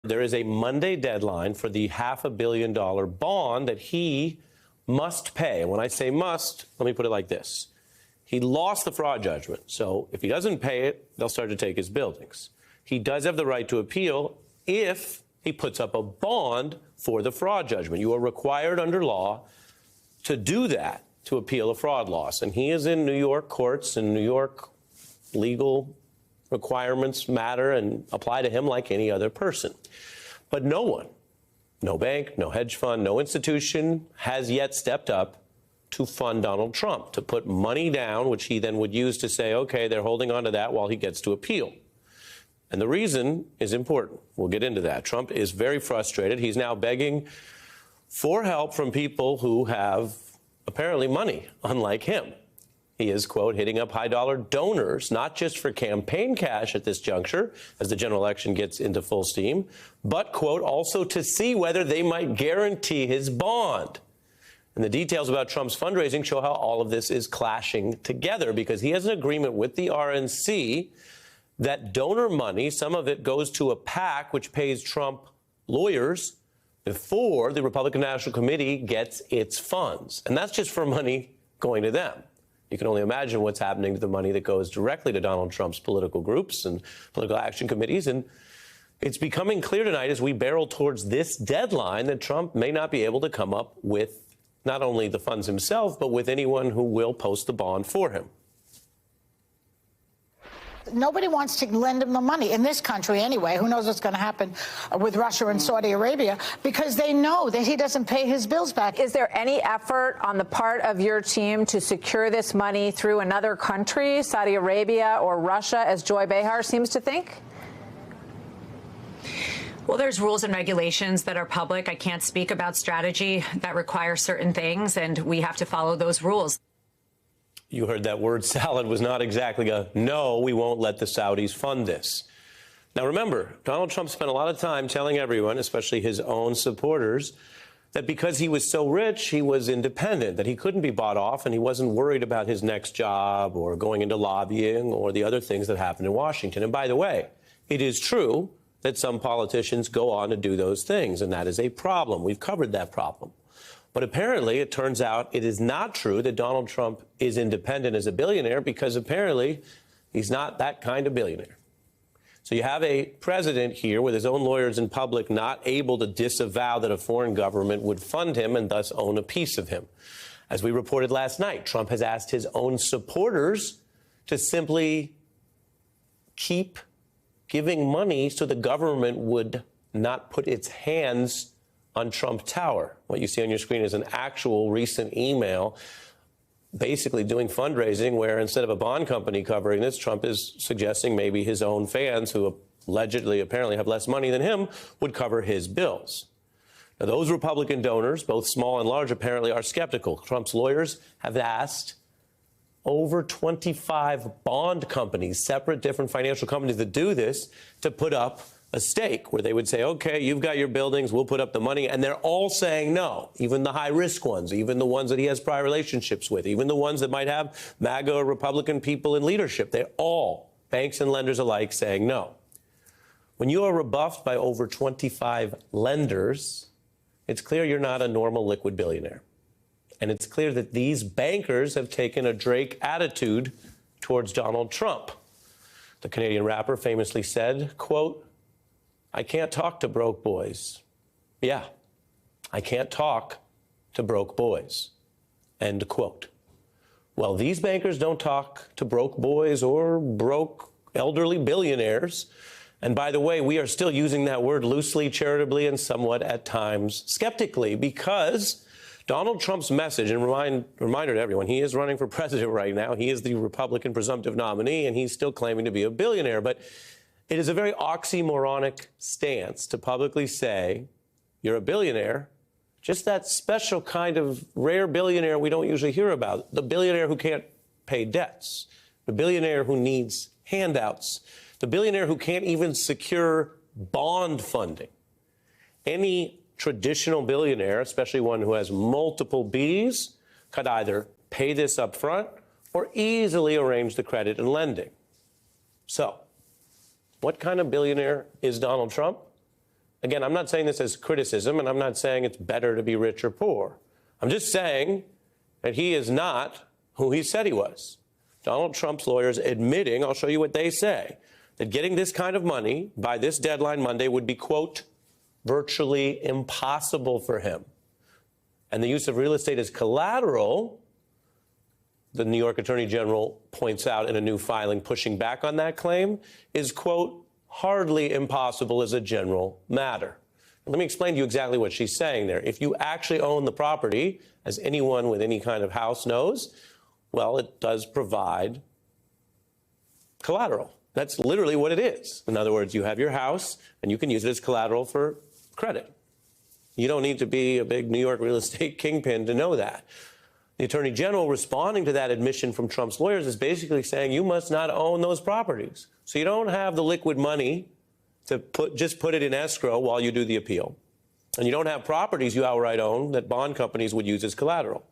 There is a Monday deadline for the $500 million bond that he must pay. And when I say must, let me put it like this. He lost the fraud judgment. So if he doesn't pay it, they'll start to take his buildings. He does have the right to appeal if he puts up a bond for the fraud judgment. You are required under law to do that, to appeal a fraud loss. And he is in New York courts, and New York legal requirements matter and apply to him like any other person. But no one, no bank, no hedge fund, no institution has yet stepped up to fund Donald Trump, to put money down, which he then would use to say, okay, they're holding on to that while he gets to appeal. And the reason is important. We'll get into that. Trump is very frustrated. He's now begging for help from people who have apparently money, unlike him. He is, quote, hitting up high-dollar donors, not just for campaign cash at this juncture, as the general election gets into full steam, but, quote, also to see whether they might guarantee his bond. And the details about Trump's fundraising show how all of this is clashing together, because he has an agreement with the RNC that donor money, some of it goes to a PAC, which pays Trump lawyers before the Republican National Committee gets its funds. And that's just for money going to them. You can only imagine what's happening to the money that goes directly to Donald Trump's political groups and political action committees. And it's becoming clear tonight as we barrel towards this deadline that Trump may not be able to come up with not only the funds himself, but with anyone who will post the bond for him. Nobody wants to lend him the money, in this country anyway. Who knows what's going to happen with Russia and Saudi Arabia, because they know that he doesn't pay his bills back. Is there any effort on the part of your team to secure this money through another country, Saudi Arabia or Russia, as Joy Behar seems to think? Well, there's rules and regulations that are public. I can't speak about strategy that require certain things, and we have to follow those rules. You heard that word salad was not exactly a no, we won't let the Saudis fund this. Now, remember, Donald Trump spent a lot of time telling everyone, especially his own supporters, that because he was so rich, he was independent, that he couldn't be bought off, and he wasn't worried about his next job or going into lobbying or the other things that happened in Washington. And by the way, it is true that some politicians go on to do those things, and that is a problem. We've covered that problem. But apparently, it turns out it is not true that Donald Trump is independent as a billionaire, because apparently he's not that kind of billionaire. So you have a president here with his own lawyers in public not able to disavow that a foreign government would fund him and thus own a piece of him. As we reported last night, Trump has asked his own supporters to simply keep giving money so the government would not put its hands on Trump Tower. What you see on your screen is an actual recent email basically doing fundraising where instead of a bond company covering this, Trump is suggesting maybe his own fans, who allegedly apparently have less money than him, would cover his bills. Now, those Republican donors, both small and large, apparently are skeptical. Trump's lawyers have asked over 25 bond companies, separate different financial companies that do this, to put up a stake where they would say, okay, you've got your buildings, we'll put up the money. And they're all saying no, even the high-risk ones, even the ones that he has prior relationships with, even the ones that might have MAGA or Republican people in leadership. They're all, banks and lenders alike, saying no. When you are rebuffed by over 25 lenders, it's clear you're not a normal liquid billionaire. And it's clear that these bankers have taken a Drake attitude towards Donald Trump. The Canadian rapper famously said, quote, I can't talk to broke boys. Yeah, I can't talk to broke boys. End quote. Well, these bankers don't talk to broke boys or broke elderly billionaires. And by the way, we are still using that word loosely, charitably, and somewhat at times skeptically, because Donald Trump's message, and reminder to everyone, he is running for president right now. He is the Republican presumptive nominee, and he's still claiming to be a billionaire. But it is a very oxymoronic stance to publicly say you're a billionaire, just that special kind of rare billionaire we don't usually hear about, the billionaire who can't pay debts, the billionaire who needs handouts, the billionaire who can't even secure bond funding. Any traditional billionaire, especially one who has multiple Bs, could either pay this up front or easily arrange the credit and lending. So, what kind of billionaire is Donald Trump? Again, I'm not saying this as criticism, and I'm not saying it's better to be rich or poor. I'm just saying that he is not who he said he was. Donald Trump's lawyers admitting, I'll show you what they say, that getting this kind of money by this deadline Monday would be, quote, virtually impossible for him. And the use of real estate as collateral, the New York Attorney General points out in a new filing pushing back on that claim, is, quote, hardly impossible as a general matter. Let me explain to you exactly what she's saying there. If you actually own the property, as anyone with any kind of house knows, well, it does provide collateral. That's literally what it is. In other words, you have your house and you can use it as collateral for credit. You don't need to be a big New York real estate kingpin to know that. The Attorney General responding to that admission from Trump's lawyers is basically saying you must not own those properties. So you don't have the liquid money to just put it in escrow while you do the appeal. And you don't have properties you outright own that bond companies would use as collateral.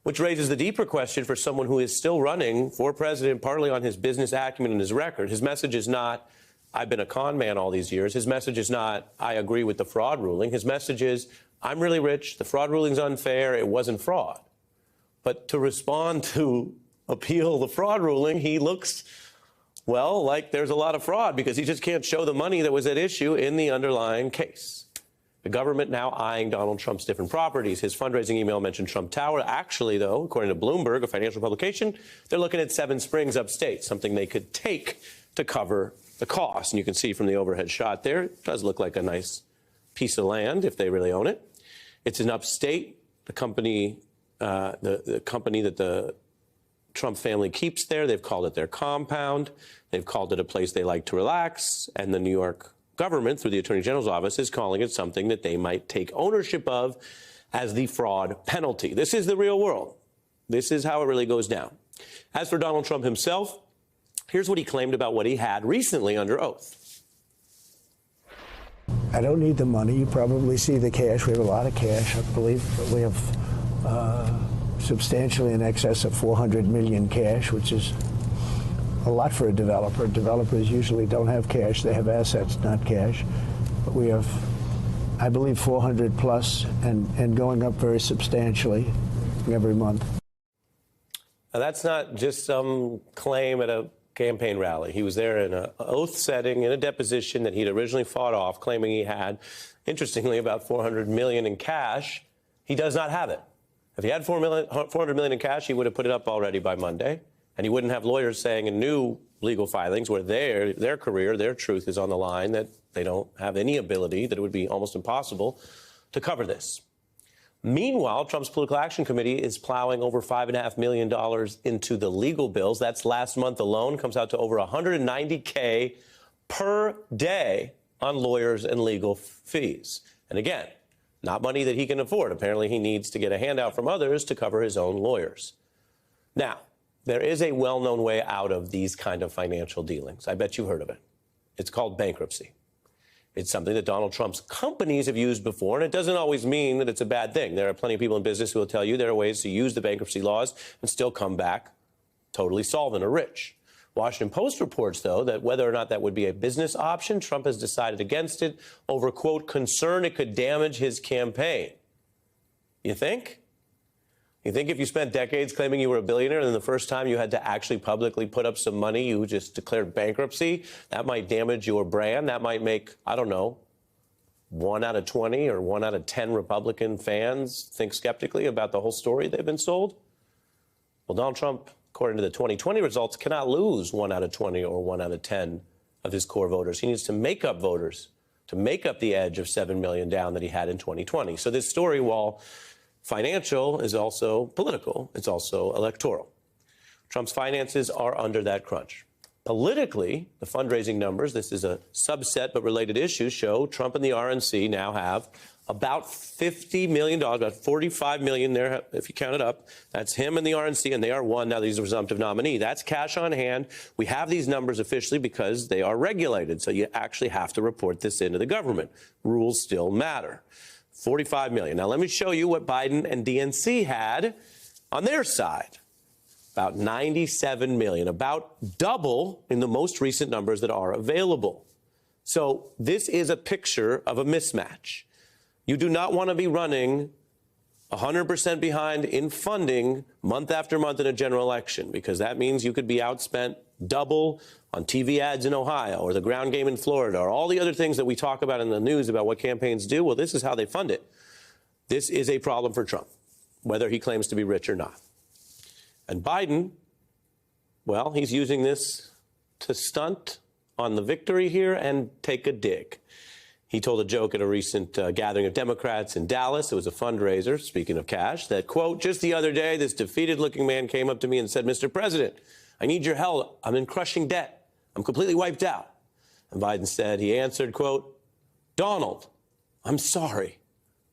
Which raises the deeper question for someone who is still running for president partly on his business acumen and his record. His message is not, I've been a con man all these years. His message is not, I agree with the fraud ruling. His message is, I'm really rich. The fraud ruling's unfair. It wasn't fraud. But to respond to appeal the fraud ruling, he looks, well, like there's a lot of fraud because he just can't show the money that was at issue in the underlying case. The government now eyeing Donald Trump's different properties. His fundraising email mentioned Trump Tower. Actually, though, according to Bloomberg, a financial publication, they're looking at Seven Springs upstate, something they could take to cover the cost. And you can see from the overhead shot there, it does look like a nice piece of land if they really own it. It's in upstate. The company, the company that the Trump family keeps there, they've called it their compound. They've called it a place they like to relax. And the New York government, through the Attorney General's office, is calling it something that they might take ownership of as the fraud penalty. This is the real world. This is how it really goes down. As for Donald Trump himself, here's what he claimed about what he had recently under oath. I don't need the money. You probably see the cash. We have a lot of cash. I believe we have substantially in excess of $400 million cash, which is a lot for a developer. Developers usually don't have cash. They have assets, not cash. But we have, I believe, 400 plus and going up very substantially every month. Now, that's not just some claim at a campaign rally. He was there in an oath setting in a deposition that he'd originally fought off, claiming he had, interestingly, about $400 million in cash. He does not have it. If he had $400 million in cash, he would have put it up already by Monday. And he wouldn't have lawyers saying in new legal filings where their career, their truth is on the line, that they don't have any ability, that it would be almost impossible to cover this. Meanwhile, Trump's Political Action Committee is plowing over $5.5 million into the legal bills. That's last month alone, comes out to over $190K per day on lawyers and legal fees. And again, not money that he can afford. Apparently, he needs to get a handout from others to cover his own lawyers. Now, there is a well-known way out of these kind of financial dealings. I bet you've heard of it. It's called bankruptcy. It's something that Donald Trump's companies have used before, and it doesn't always mean that it's a bad thing. There are plenty of people in business who will tell you there are ways to use the bankruptcy laws and still come back totally solvent or rich. Washington Post reports, though, that whether or not that would be a business option, Trump has decided against it over, quote, concern it could damage his campaign. You think? You think if you spent decades claiming you were a billionaire and then the first time you had to actually publicly put up some money, you just declared bankruptcy, that might damage your brand? That might make, I don't know, 1 out of 20 or 1 out of 10 Republican fans think skeptically about the whole story they've been sold? Well, Donald Trump, according to the 2020 results, cannot lose 1 out of 20 or 1 out of 10 of his core voters. He needs to make up voters to make up the edge of 7 million down that he had in 2020. So this story, while financial, is also political. It's also electoral. Trump's finances are under that crunch. Politically, the fundraising numbers, this is a subset but related issues, show Trump and the RNC now have about $50 million, about $45 million there, if you count it up. That's him and the RNC, and they are one. Now he's a presumptive nominee. That's cash on hand. We have these numbers officially because they are regulated, so you actually have to report this into the government. Rules still matter. $45 million. Now, let me show you what Biden and DNC had on their side. About $97 million, about double in the most recent numbers that are available. So this is a picture of a mismatch. You do not want to be running 100% behind in funding month after month in a general election, because that means you could be outspent double on TV ads in Ohio or the ground game in Florida or all the other things that we talk about in the news about what campaigns do. Well, this is how they fund it. This is a problem for Trump, whether he claims to be rich or not. And Biden, well, he's using this to stunt on the victory here and take a dig. He told a joke at a recent gathering of Democrats in Dallas. It was a fundraiser, speaking of cash, that, quote, just the other day, this defeated-looking man came up to me and said, Mr. President, I need your help. I'm in crushing debt. I'm completely wiped out. And Biden said, he answered, quote, Donald, I'm sorry.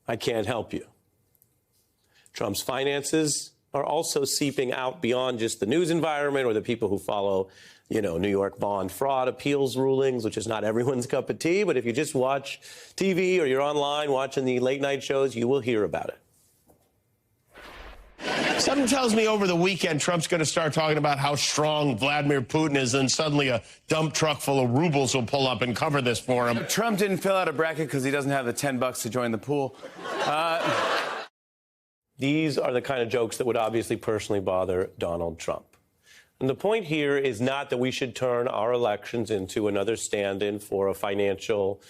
I can't help you. Trump's finances are also seeping out beyond just the news environment or the people who follow, New York bond fraud appeals rulings, which is not everyone's cup of tea. But if you just watch TV or you're online watching the late night shows, you will hear about it. Something tells me over the weekend Trump's going to start talking about how strong Vladimir Putin is, and suddenly a dump truck full of rubles will pull up and cover this for him. Trump didn't fill out a bracket because he doesn't have the $10 to join the pool. These are the kind of jokes that would obviously personally bother Donald Trump. And the point here is not that we should turn our elections into another stand-in for a financial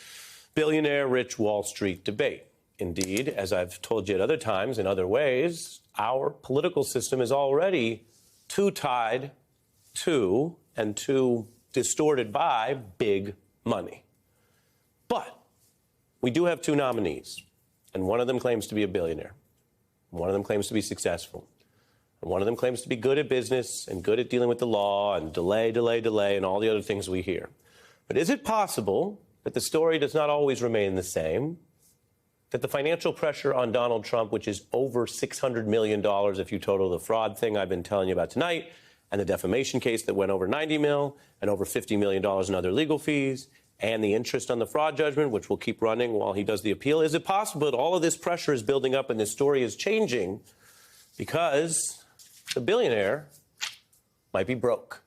billionaire rich Wall Street debate. Indeed, as I've told you at other times in other ways, our political system is already too tied to and too distorted by big money. But we do have two nominees, and one of them claims to be a billionaire. One of them claims to be successful. And one of them claims to be good at business and good at dealing with the law and delay, and all the other things we hear. But is it possible that the story does not always remain the same? That the financial pressure on Donald Trump, which is over $600 million if you total the fraud thing I've been telling you about tonight, and the defamation case that went over $90 million and over $50 million in other legal fees, and the interest on the fraud judgment, which will keep running while he does the appeal, is it possible that all of this pressure is building up and this story is changing because the billionaire might be broke?